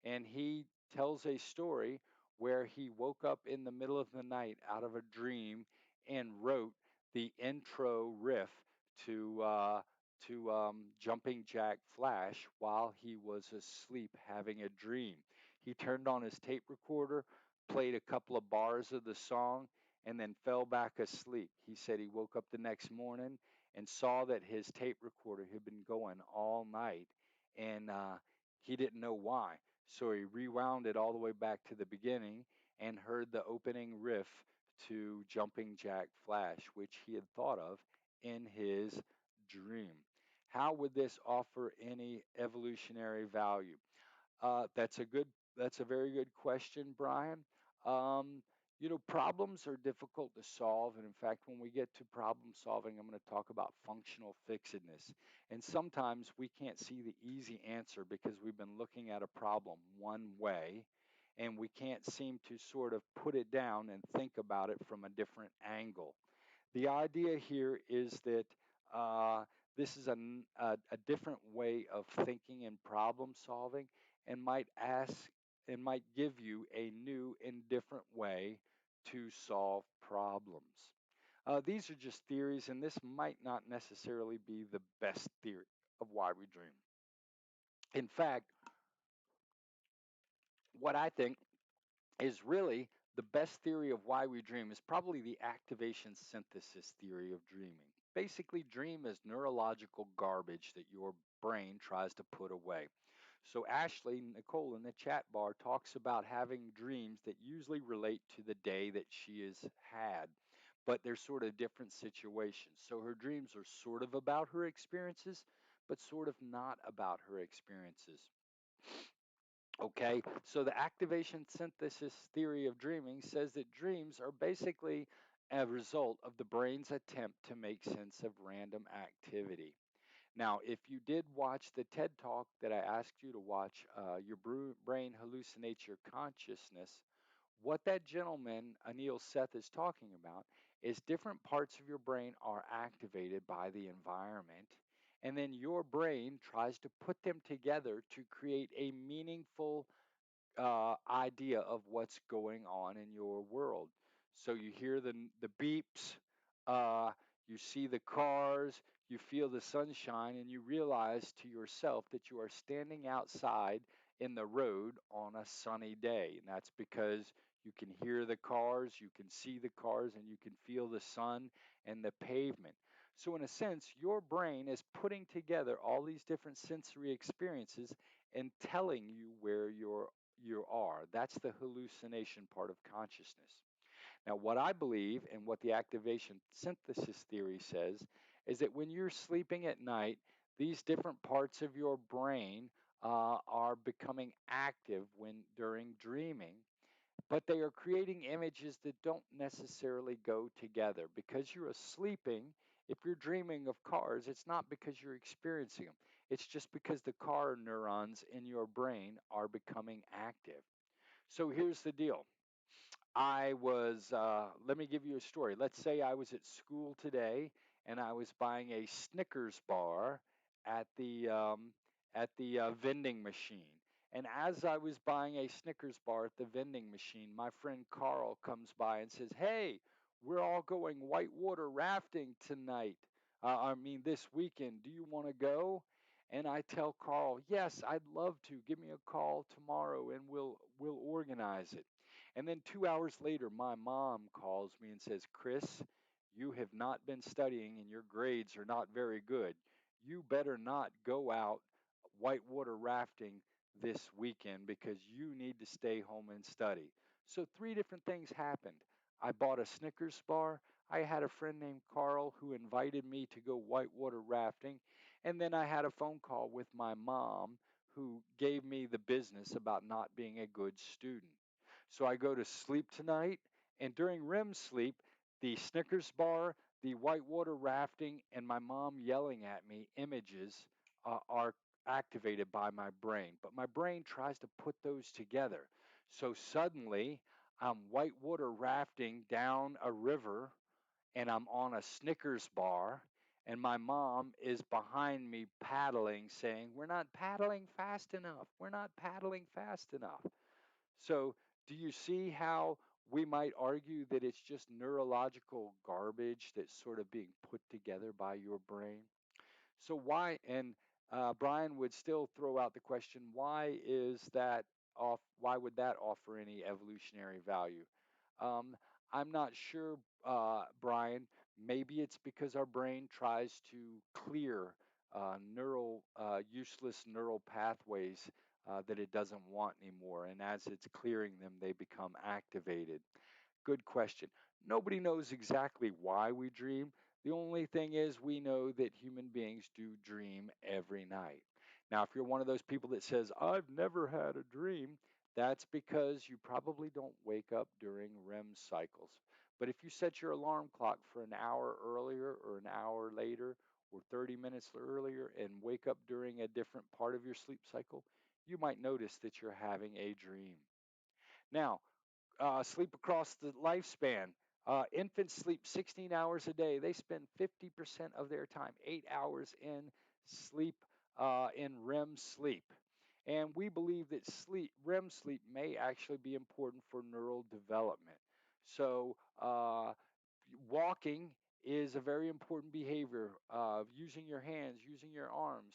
and he tells a story where he woke up in the middle of the night out of a dream and wrote the intro riff to to Jumping Jack Flash while he was asleep having a dream. He turned on his tape recorder, played a couple of bars of the song, and then fell back asleep. He said he woke up the next morning and saw that his tape recorder had been going all night, and he didn't know why. So he rewound it all the way back to the beginning and heard the opening riff to Jumping Jack Flash, which he had thought of in his dream. How would this offer any evolutionary value? That's a very good question, Brian. Um, Problems are difficult to solve, and in fact, when we get to problem solving, I'm going to talk about functional fixedness. And sometimes we can't see the easy answer because we've been looking at a problem one way, and we can't seem to sort of put it down and think about it from a different angle. The idea here is that uh, this is a different way of thinking and problem solving, and might give you a new and different way to solve problems. These are just theories, and this might not necessarily be the best theory of why we dream. In fact, what I think is really the best theory of why we dream is probably the activation synthesis theory of dreaming. Basically, dream is neurological garbage that your brain tries to put away. So, Ashley Nicole in the chat bar talks about having dreams that usually relate to the day that she has had, but they're sort of different situations. So, her dreams are sort of about her experiences, but sort of not about her experiences. Okay, so the activation synthesis theory of dreaming says that dreams are basically a result of the brain's attempt to make sense of random activity. Now, if you did watch the TED Talk that I asked you to watch, Your Brain Hallucinates Your Consciousness, what that gentleman, Anil Seth, is talking about is different parts of your brain are activated by the environment, and then your brain tries to put them together to create a meaningful idea of what's going on in your world. So you hear the beeps, uh, you see the cars, you feel the sunshine, and you realize to yourself that you are standing outside in the road on a sunny day. And that's because you can hear the cars, you can see the cars, and you can feel the sun and the pavement. So, in a sense, your brain is putting together all these different sensory experiences and telling you where you are. That's the hallucination part of consciousness. Now, what I believe and what the activation synthesis theory says is that when you're sleeping at night, these different parts of your brain are becoming active when during dreaming, but they are creating images that don't necessarily go together. Because you're sleeping, if you're dreaming of cars, it's not because you're experiencing them. It's just because the car neurons in your brain are becoming active. So here's the deal. Let me give you a story. Let's say I was at school today and I was buying a Snickers bar at the vending machine. And as I was buying a Snickers bar at the vending machine, my friend Carl comes by and says, "Hey, we're all going whitewater rafting tonight. This weekend. Do you want to go?" And I tell Carl, "Yes, I'd love to. Give me a call tomorrow and we'll organize it." And then 2 hours later, my mom calls me and says, "Chris, you have not been studying and your grades are not very good. You better not go out whitewater rafting this weekend because you need to stay home and study." So, three different things happened. I bought a Snickers bar. I had a friend named Carl who invited me to go whitewater rafting. And then I had a phone call with my mom who gave me the business about not being a good student. So I go to sleep tonight, and during REM sleep, the Snickers bar, the whitewater rafting, and my mom yelling at me images are activated by my brain. But my brain tries to put those together. So suddenly, I'm whitewater rafting down a river, and I'm on a Snickers bar. And my mom is behind me paddling, saying, "We're not paddling fast enough. We're not paddling fast enough." So, do you see how we might argue that it's just neurological garbage that's sort of being put together by your brain? So why, and Brian would still throw out the question, why is that off? Why would that offer any evolutionary value? Um, I'm not sure, Brian. Maybe it's because our brain tries to clear useless neural pathways that it doesn't want anymore. And as it's clearing them, they become activated. Good question. Nobody knows exactly why we dream. The only thing is, we know that human beings do dream every night. Now, if you're one of those people that says, I've never had a dream, that's because you probably don't wake up during REM cycles. But if you set your alarm clock for an hour earlier or an hour later or 30 minutes earlier and wake up during a different part of your sleep cycle, you might notice that you're having a dream. Now, sleep across the lifespan. Infants sleep 16 hours a day. They spend 50% of their time, 8 hours in sleep, in REM sleep. And we believe that REM sleep may actually be important for neural development. So, walking is a very important behavior of using your hands, using your arms.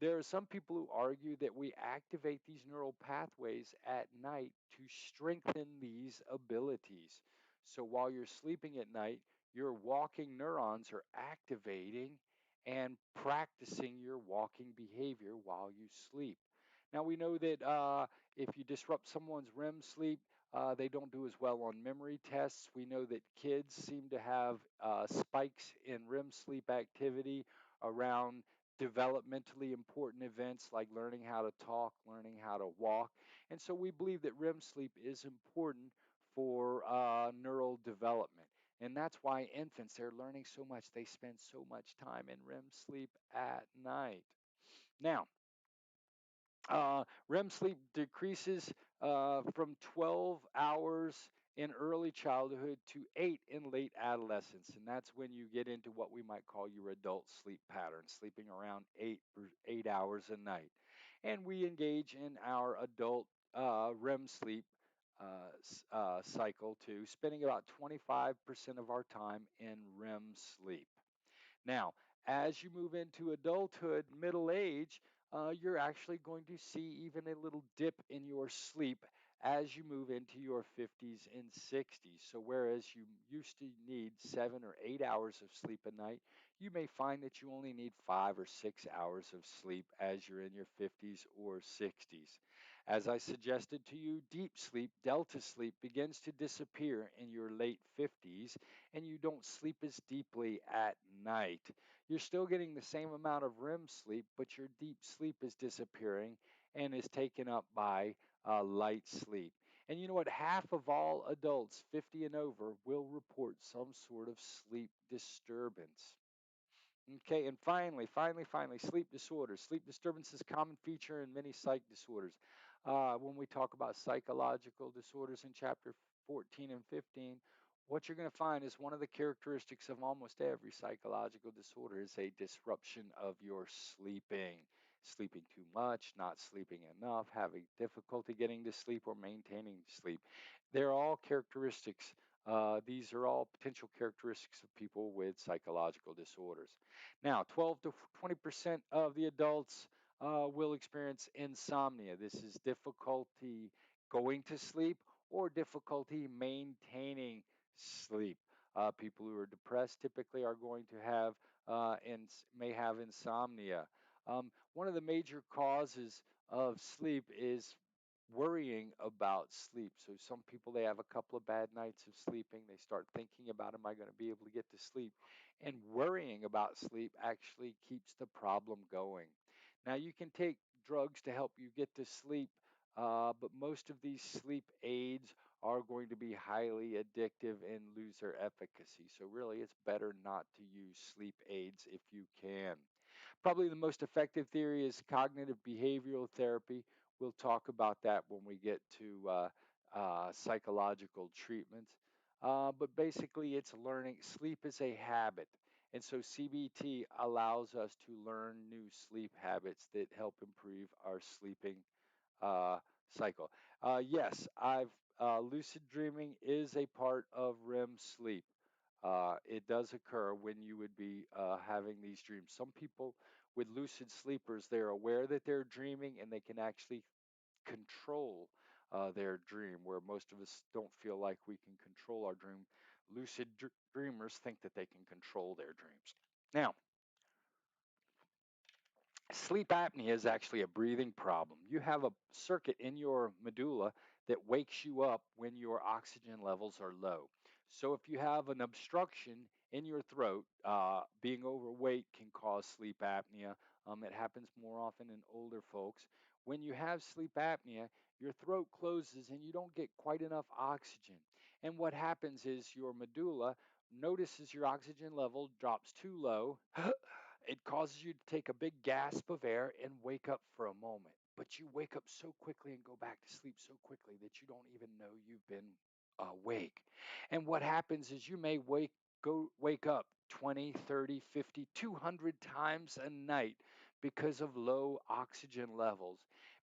There are some people who argue that we activate these neural pathways at night to strengthen these abilities. So while you're sleeping at night, your walking neurons are activating and practicing your walking behavior while you sleep. Now, we know that if you disrupt someone's REM sleep, they don't do as well on memory tests. We know that kids seem to have spikes in REM sleep activity around developmentally important events like learning how to talk, learning how to walk. And so we believe that REM sleep is important for neural development. And that's why infants, they're learning so much. They spend so much time in REM sleep at night. Now, REM sleep decreases from 12 hours in early childhood to 8 in late adolescence. And that's when you get into what we might call your adult sleep pattern, sleeping around 8 hours a night. And we engage in our adult REM sleep cycle too, spending about 25% of our time in REM sleep. Now, as you move into adulthood, middle age, you're actually going to see even a little dip in your sleep as you move into your 50s and 60s. So, whereas you used to need 7 or 8 hours of sleep a night, you may find that you only need 5 or 6 hours of sleep as you're in your 50s or 60s. As I suggested to you, deep sleep, delta sleep, begins to disappear in your late 50s and you don't sleep as deeply at night. You're still getting the same amount of REM sleep, but your deep sleep is disappearing and is taken up by light sleep. And you know what? Half of all adults 50 and over will report some sort of sleep disturbance. Okay, and finally, sleep disorders. Sleep disturbance is a common feature in many psych disorders. When we talk about psychological disorders in chapter 14 and 15, what you're going to find is one of the characteristics of almost every psychological disorder is a disruption of your sleeping. Sleeping too much, not sleeping enough, having difficulty getting to sleep or maintaining sleep. They're all characteristics. These are all potential characteristics of people with psychological disorders. Now, 12 to 20% of the adults will experience insomnia. This is difficulty going to sleep or difficulty maintaining sleep. People who are depressed typically are going to have and may have insomnia. One of the major causes of sleep is worrying about sleep. So some people, they have a couple of bad nights of sleeping. They start thinking about, am I going to be able to get to sleep? And worrying about sleep actually keeps the problem going. Now, you can take drugs to help you get to sleep, but most of these sleep aids are going to be highly addictive and lose their efficacy. So really, it's better not to use sleep aids if you can. Probably the most effective theory is cognitive behavioral therapy. We'll talk about that when we get to psychological treatments. But basically, it's learning. Sleep is a habit. And so CBT allows us to learn new sleep habits that help improve our sleeping uh, cycle. Yes, I've lucid dreaming is a part of REM sleep. It does occur when you would be having these dreams. Some people with lucid sleepers, they're aware that they're dreaming and they can actually control their dream, where most of us don't feel like we can control our dream. Lucid dreamers think that they can control their dreams. Now, sleep apnea is actually a breathing problem. You have a circuit in your medulla that wakes you up when your oxygen levels are low. So if you have an obstruction in your throat, being overweight can cause sleep apnea. It happens more often in older folks. When you have sleep apnea, your throat closes and you don't get quite enough oxygen. And what happens is your medulla notices your oxygen level drops too low. It causes you to take a big gasp of air and wake up for a moment. But you wake up so quickly and go back to sleep so quickly that you don't even know you've been awake. And what happens is you may wake up 20, 30, 50, 200 times a night because of low oxygen levels,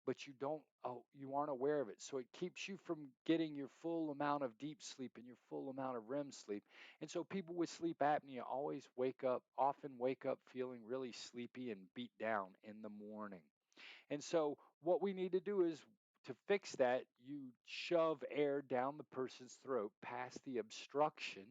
but you aren't aware of it. So it keeps you from getting your full amount of deep sleep and your full amount of REM sleep. And so people with sleep apnea often wake up feeling really sleepy and beat down in the morning. And so what we need to do is to fix that, you shove air down the person's throat past the obstruction,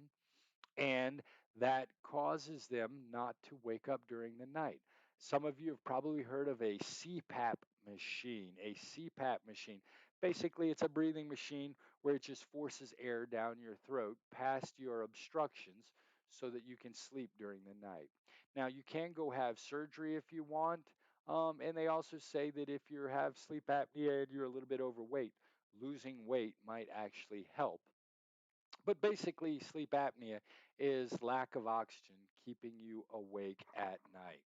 and that causes them not to wake up during the night. Some of you have probably heard of a CPAP machine. A CPAP machine. Basically, it's a breathing machine where it just forces air down your throat past your obstructions so that you can sleep during the night. Now, you can go have surgery if you want. And they also say that if you have sleep apnea and you're a little bit overweight, losing weight might actually help. But basically, sleep apnea is lack of oxygen keeping you awake at night.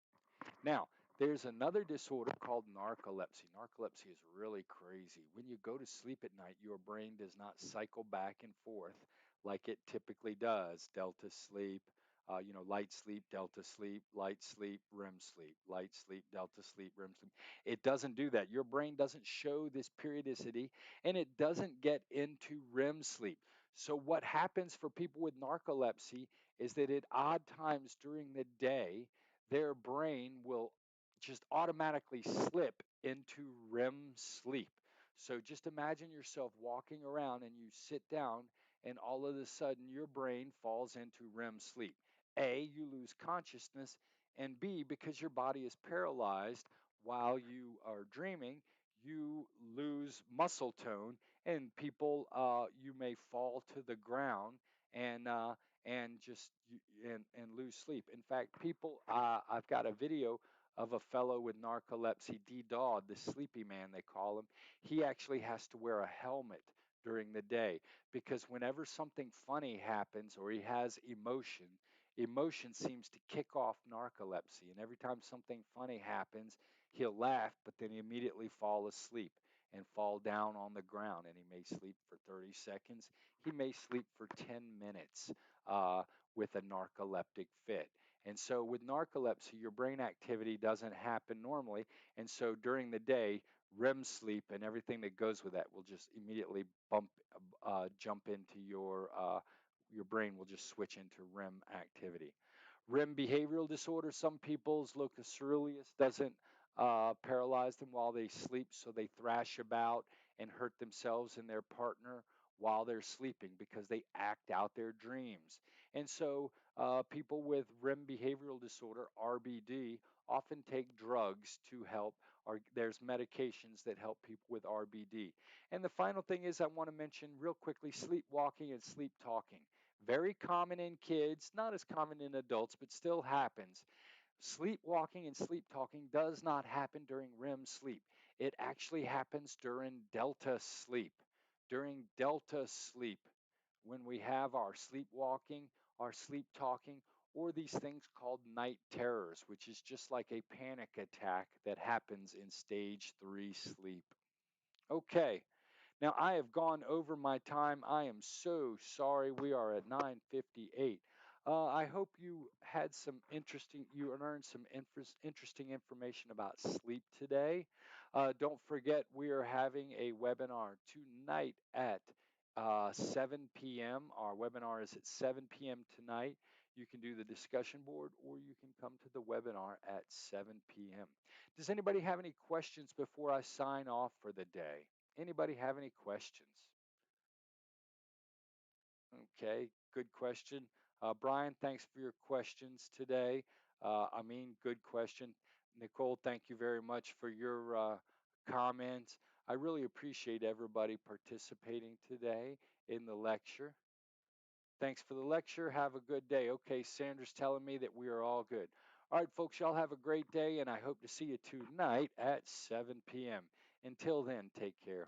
Now, there's another disorder called narcolepsy. Narcolepsy is really crazy. When you go to sleep at night, your brain does not cycle back and forth like it typically does. Delta sleep, light sleep, REM sleep, light sleep, delta sleep, REM sleep. It doesn't do that. Your brain doesn't show this periodicity and it doesn't get into REM sleep. So, what happens for people with narcolepsy is that at odd times during the day, their brain will just automatically slip into REM sleep. So just imagine yourself walking around and you sit down, and all of a sudden your brain falls into REM sleep. A, you lose consciousness, and B, because your body is paralyzed while you are dreaming, you lose muscle tone, and you may fall to the ground and just and lose sleep. In fact, I've got a video of a fellow with narcolepsy, D-Dawd, the sleepy man they call him. He actually has to wear a helmet during the day because whenever something funny happens or he has emotion seems to kick off narcolepsy. And every time something funny happens, he'll laugh, but then he immediately fall asleep and fall down on the ground. And he may sleep for 30 seconds. He may sleep for 10 minutes with a narcoleptic fit. And so with narcolepsy, your brain activity doesn't happen normally. And so during the day, REM sleep and everything that goes with that will just immediately jump into your brain will just switch into REM activity. REM behavioral disorder, some people's locus coeruleus doesn't paralyze them while they sleep, so they thrash about and hurt themselves and their partner while they're sleeping because they act out their dreams. And so people with REM behavioral disorder, RBD, often take drugs to help, or there's medications that help people with RBD. And the final thing is I want to mention real quickly sleepwalking and sleep talking. Very common in kids, not as common in adults, but still happens. Sleepwalking and sleep talking does not happen during REM sleep. It actually happens during delta sleep. During delta sleep, when we have our sleepwalking, our sleep talking, or these things called night terrors, which is just like a panic attack that happens in stage 3 sleep. Okay, now, I have gone over my time. I am so sorry. We are at 9:58. I hope you learned some interesting information about sleep today. Don't forget, we are having a webinar tonight at 7 p.m. Our webinar is at 7 p.m. tonight. You can do the discussion board or you can come to the webinar at 7 p.m. Does anybody have any questions before I sign off for the day? Anybody have any questions? Okay, good question. Brian, thanks for your questions today. Good question. Nicole, thank you very much for your comments. I really appreciate everybody participating today in the lecture. Thanks for the lecture. Have a good day. Okay, Sandra's telling me that we are all good. All right, folks, y'all have a great day, and I hope to see you tonight at 7 p.m. Until then, take care.